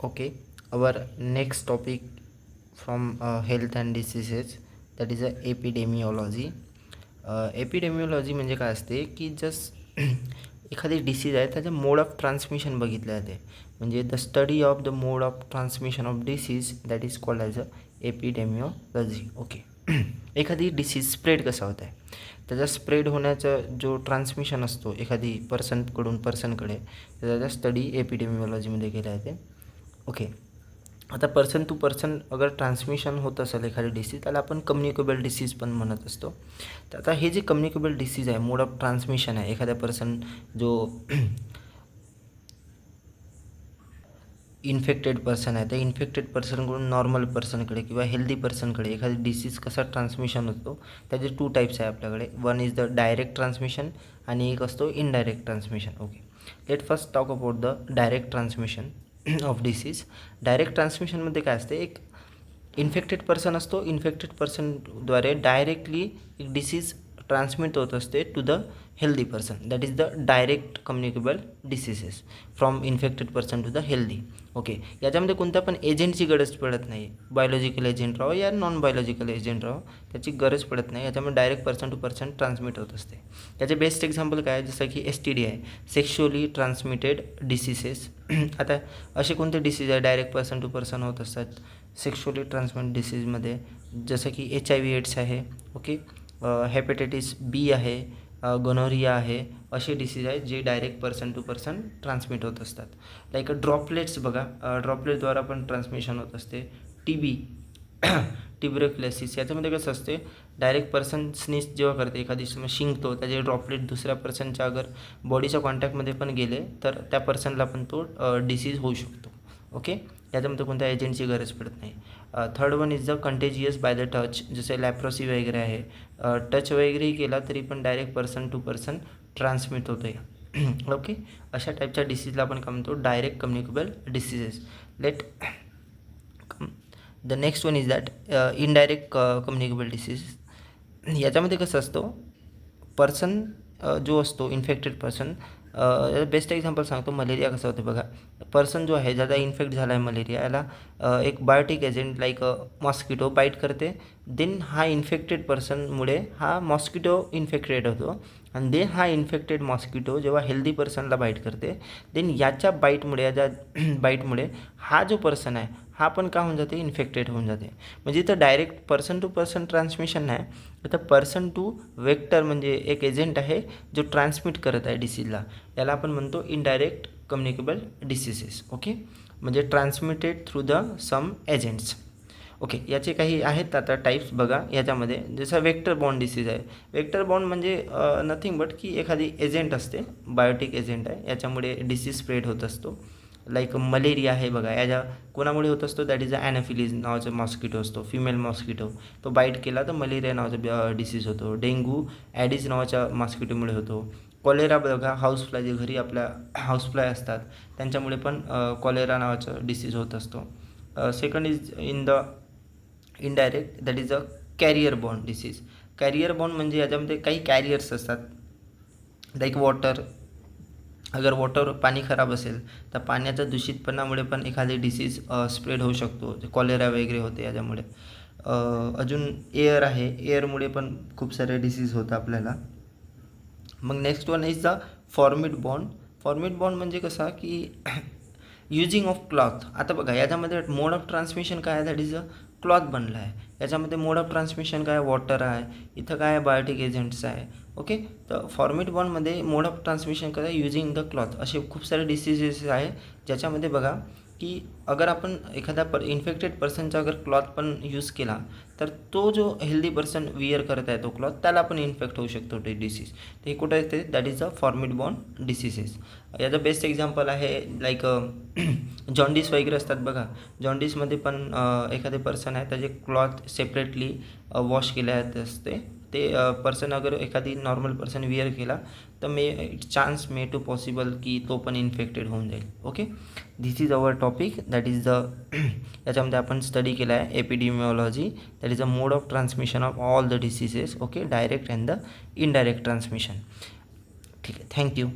Okay, our next topic from health and diseases, that is epidemiology. एपिडेमिओलॉजी म्हणजे काय असते की जस्ट एखादी डिसीज आहे त्याचं मोड ऑफ ट्रान्समिशन बघितलं जाते. म्हणजे the study of the mode of transmission of disease that is called as a epidemiology. Okay, एखादी डिसीज स्प्रेड कसा होत आहे, त्याचा स्प्रेड होण्याचा जो ट्रान्समिशन असतो एखादी पर्सनकडून पर्सनकडे, त्याचा स्टडी एपिडेमिओलॉजीमध्ये केला जाते. ओके, आता पर्सन टू पर्सन अगर ट्रान्समिशन होत असेल एखादी डिसीज, त्याला आपण कम्युनिकेबल डिसीज पण म्हणत असतो. तर आता हे जे कम्युनिकेबल डिसीज आहे, मोड ऑफ ट्रान्समिशन आहे, एखाद्या पर्सन जो इन्फेक्टेड पर्सन आहे, त्या इन्फेक्टेड पर्सनकडून नॉर्मल पर्सनकडे किंवा हेल्दी पर्सनकडे एखादी डिसीज कसा ट्रान्समिशन होतो, त्याचे 2 टाईप्स आहे आपल्याकडे. One is the direct transmission आणि एक असतो indirect transmission. Okay, let first talk about the direct transmission of disease. Direct ट्रान्समिशनमध्ये काय असते, एक इन्फेक्टेड पर्सन असतो, इन्फेक्टेड पर्सनद्वारे डायरेक्टली एक डिसीज ट्रान्समिट होत असते to the healthy person. That is the direct communicable diseases from infected person to the healthy. Okay, याच्यामध्ये कोणत्या पण एजंटची गरज पडत नाही. बायोलॉजिकल एजंट राहो या नॉन बायोलॉजिकल एजंट राहो, त्याची गरज पडत नाही. याच्यामध्ये direct person to person transmit होत असते. त्याचे बेस्ट एक्झाम्पल काय आहे, जसं की STD आहे, सेक्शुअली ट्रान्समिटेड डिसीजेस. आता असे कोणते डिसीज आहे डायरेक्ट पर्सन टू पर्सन होत असतात सेक्शुअली ट्रान्समिटेड डिसीजमध्ये, जसं की HIV एड्स आहे. ओके, हेपॅटायटिस B आहे, गोनोरिया आहे. असे डिसीज आहेत जे direct person to person transmit होत असतात. लाईक ड्रॉपलेट्स बघा, ड्रॉपलेटद्वारा पण ट्रान्समिशन होत असते. TB, ट्युबरक्युलोसिस, याच्यामध्ये कसं असते, डायरेक्ट पर्सन स्नीज जेव्हा करते, एखादी शिंकतो, त्याचे ड्रॉपलेट दुसऱ्या पर्सनच्या अगर बॉडीच्या कॉन्टॅक्टमध्ये पण गेले तर त्या पर्सनला पण तो डिसीज होऊ शकतो. ओके, याच्यामध्ये कोणत्या एजंटची गरज पडत नाही. Third one is the contagious by the touch, जसे लॅप्रोसी वगैरे आहे. टच वगैरेही केला तरी पण direct person to person transmit होतं आहे. ओके, अशा टाईपच्या डिसीजला आपण काय म्हणतो, direct communicable diseases. Let the next one is that indirect communicable disease. याच्यामध्ये कसं असतो, पर्सन जो असतो इन्फेक्टेड पर्सन, बेस्ट एक्झाम्पल सांगतो, मलेरिया कसं होतं बघा. पर्सन जो आहे, ज्याचा इन्फेक्ट झाला आहे मलेरिया, याला एक biotic agent like mosquito bite करते. देन हा इन्फेक्टेड पर्सनमुळे हा मॉस्किटो इन्फेक्टेड होतो आणि देन हा इन्फेक्टेड मॉस्किटो जेव्हा हेल्दी पर्सनला बाईट करते, देन याच्या बाईटमुळे, याच्या बाईटमुळे हा जो पर्सन आहे हा पण का होऊन जाते, इन्फेक्टेड होऊन जाते. म्हणजे इथं direct person to person transmission नाही, इथं पर्सन टू वेक्टर म्हणजे एक एजंट आहे जो ट्रान्समिट करत आहे डिसीजला, याला आपण म्हणतो इनडायरेक्ट कम्युनिकेबल डिसीजेस. ओके, म्हणजे transmitted through the some agents. Okay, याचे काही आहेत आता टाईप्स बघा. याच्यामध्ये जसं वेक्टर बॉन्ड डिसीज आहे. वेक्टर बॉन्ड म्हणजे नथिंग बट की एखादी एजंट असते, बायोटिक एजंट आहे, याच्यामुळे डिसीज स्प्रेड होत असतो. लाईक मलेरिया आहे बघा, याच्या कोणामुळे होत असतो, दॅट इज अ ॲनोफिलीज नावाचा मॉस्किटो असतो, फिमेल मॉस्किटो, तो बाईट केला तर मलेरिया नावाचा डिसीज होतो. डेंग्यू ॲडिस नावाच्या मॉस्किटोमुळे होतो. कॉलेरा बघा, हाऊसफ्लाय, जे घरी आपल्या हाऊसफ्लाय असतात त्यांच्यामुळे पण कॉलेरा नावाचा डिसीज होत असतो. Second is in the indirect, that is a carrier बॉन्ड डिसीज. कॅरियर बॉन्ड म्हणजे याच्यामध्ये काही कॅरियर्स असतात, लाईक वॉटर. अगर वॉटर पाणी खराब असेल तर पाण्याच्या दूषितपणामुळे पण एखादी डिसीज स्प्रेड होऊ शकतो, कॉलेरा वगैरे होते याच्यामुळे. अजून एअर आहे, एअरमुळे पण खूप सारे डिसीज होतं आपल्याला. मग next one is the formed bond. Formed bond म्हणजे कसा की युजिंग ऑफ क्लॉथ. आता बघा, याच्यामध्ये मोड ऑफ ट्रान्समिशन काय आहे, दॅट इज अ क्लॉथ बनला आहे. याच्यामध्ये मोड ऑफ ट्रान्समिशन काय, वॉटर आहे, इथं काय बायोटिक एजंट्स आहे. ओके, तर फॉर्मिड बॉन्डमध्ये मोड ऑफ ट्रान्समिशन काय, युजिंग द क्लॉथ. असे खूप सारे डिसीजेस आहे ज्याच्यामध्ये बघा की अगर आपण एखाद्या इन्फेक्टेड पर्सनचा अगर क्लॉथ पण यूज केला तर तो जो हेल्दी पर्सन विअर करत आहे तो क्लॉथ, त्याला पण इन्फेक्ट होऊ शकतो ते डिसीज. ते कुठं येते, दॅट इज अ फॉर्मिड बॉन्ड डिसीजेस. याचं बेस्ट एक्झाम्पल आहे लाईक जॉन्डिस वगैरे असतात बघा. जॉन्डिसमध्ये पण एखादे पर्सन आहे, त्याचे क्लॉथ सेपरेटली वॉश केले असते. ते पर्सन अगर एखादी नॉर्मल पर्सन विअर केला तर चान्स मे टू पॉसिबल की तो पण इन्फेक्टेड होऊन जाईल. Okay, this is our topic, that is the याच्यामध्ये आपण स्टडी केला आहे epidemiology. That is a mode of transmission of all the diseases. Okay, direct and the indirect transmission. ठीक आहे, थँक्यू.